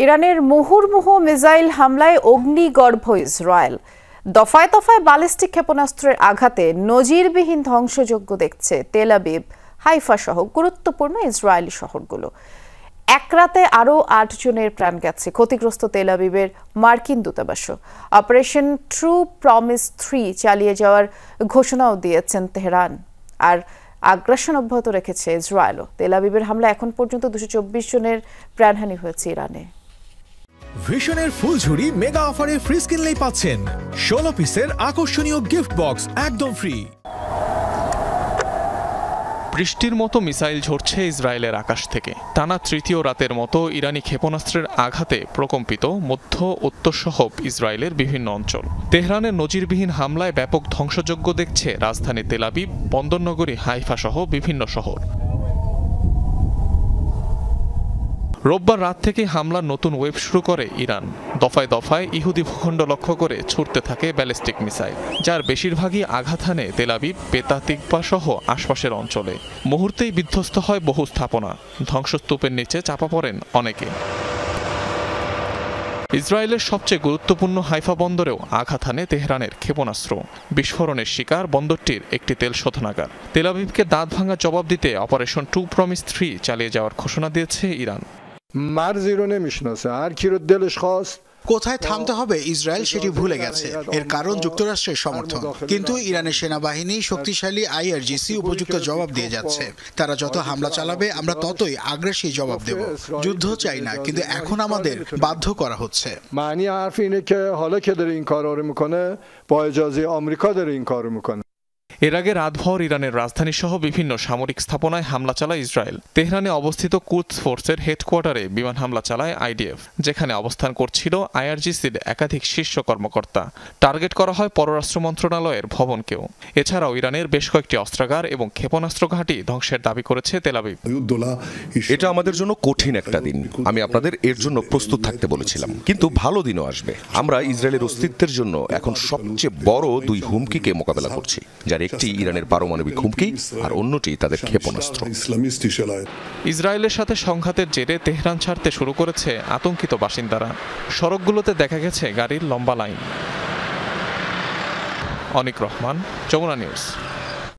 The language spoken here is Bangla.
ইরানের মুহুর্মুহু মিসাইল হামলায় অগ্নিগর্ভ ইসরায়েল। দফায় দফায় ব্যালিস্টিক ক্ষেপণাস্ত্রের আঘাতে নজিরবিহীন ধ্বংসযজ্ঞ দেখছে তেল আবিব, হাইফা সহ গুরুত্বপূর্ণ ইসরায়েলি শহরগুলো। এক রাতে আরও ৮ জনের প্রাণ গেছে। ক্ষতিগ্রস্ত তেল আবিবের মার্কিন দূতাবাসও। অপারেশন ট্রু প্রমিস 3 চালিয়ে যাওয়ার ঘোষণাও দিয়েছেন তেহরান। আর আগ্রাসন অব্যাহত রেখেছে ইসরায়েলও। তেল আবিবের হামলা এখন পর্যন্ত 224 জনের প্রাণহানি হয়েছে ইরানে। ভিশনের ফুলঝুরি মেগা অফারে ফ্রিজ কিনলেই পাচ্ছেন 16 পিসের আকর্ষণীয় গিফট বক্স একদম ফ্রি। বৃষ্টির মতো মিসাইল ঝরছে ইসরায়েলের আকাশ থেকে। টানা তৃতীয় রাতের মতো ইরানি ক্ষেপণাস্ত্রের আঘাতে প্রকম্পিত মধ্য উত্তরসহ ইসরায়েলের বিভিন্ন অঞ্চল। তেহরানের নজিরবিহীন হামলায় ব্যাপক ধ্বংসযজ্ঞ দেখছে রাজধানী তেল আবিব, বন্দরনগরী হাইফা সহ বিভিন্ন শহর। রোববার রাত থেকে হামলার নতুন ওয়েভ শুরু করে ইরান। দফায় দফায় ইহুদি ভূখণ্ড লক্ষ্য করে ছুটতে থাকে ব্যালিস্টিক মিসাইল, যার বেশিরভাগই আঘাত হানে তেল আবিব, পেতা তিকবা সহ আশপাশের অঞ্চলে। মুহূর্তেই বিধ্বস্ত হয় বহু স্থাপনা, ধ্বংসস্তূপের নিচে চাপা পড়েন অনেকে। ইসরায়েলের সবচেয়ে গুরুত্বপূর্ণ হাইফা বন্দরেও আঘাত হানে তেহরানের ক্ষেপণাস্ত্র। বিস্ফোরণের শিকার বন্দরটির একটি তেল শোধনাগার। তেল আবিবকে দাঁত ভাঙা জবাব দিতে অপারেশন ট্রু প্রমিস 3 চালিয়ে যাওয়ার ঘোষণা দিয়েছে ইরান। কোথায় থামতে হবে ইসরায়েল সেটি ভুলে গেছে। এর কারণ যুক্তরাষ্ট্রের সমর্থন। কিন্তু ইরানের সেনাবাহিনী শক্তিশালী IRGC উপযুক্ত জবাব দিয়ে যাচ্ছে। তারা যত হামলা চালাবে আমরা ততই আগ্রাসী জবাব দেব। যুদ্ধ চাই না, কিন্তু এখন আমাদের বাধ্য করা হচ্ছে। এর আগে রাতভর ইরানের রাজধানী সহ বিভিন্ন সামরিক স্থাপনায় হামলা চালায় ইসরায়েল। তেহরানে অবস্থিত কুদস ফোর্সের হেডকোয়ার্টারে বিমান হামলা চালায় IDF, যেখানে অবস্থান করছিল IRGCর একাধিক শীর্ষ কর্মকর্তা। টার্গেট করা হয় পররাষ্ট্র মন্ত্রণালয়ের ভবনকেও। এছাড়াও ইরানের বেশ কয়েকটি অস্ত্রাগার এবং ক্ষেপণাস্ত্র ঘাঁটি ধ্বংসের দাবি করেছে তেল আবিব। এটা আমাদের জন্য কঠিন একটা দিন। আমি আপনাদের এর জন্য প্রস্তুত থাকতে বলেছিলাম, কিন্তু ভালো দিনও আসবে। আমরা ইসরায়েলের অস্তিত্বের জন্য এখন সবচেয়ে বড় 2 হুমকিকে মোকাবেলা করছি, যার একটি ইরানের পারমাণবিক হুমকি আর অন্যটি তাদের ক্ষেপণাস্ত্র। ইসরায়েলের সাথে সংঘাতের জেরে তেহরান ছাড়তে শুরু করেছে আতঙ্কিত বাসিন্দারা। সড়কগুলোতে দেখা গেছে গাড়ির লম্বা লাইন। অনিক রহমান, যমুনা নিউজ।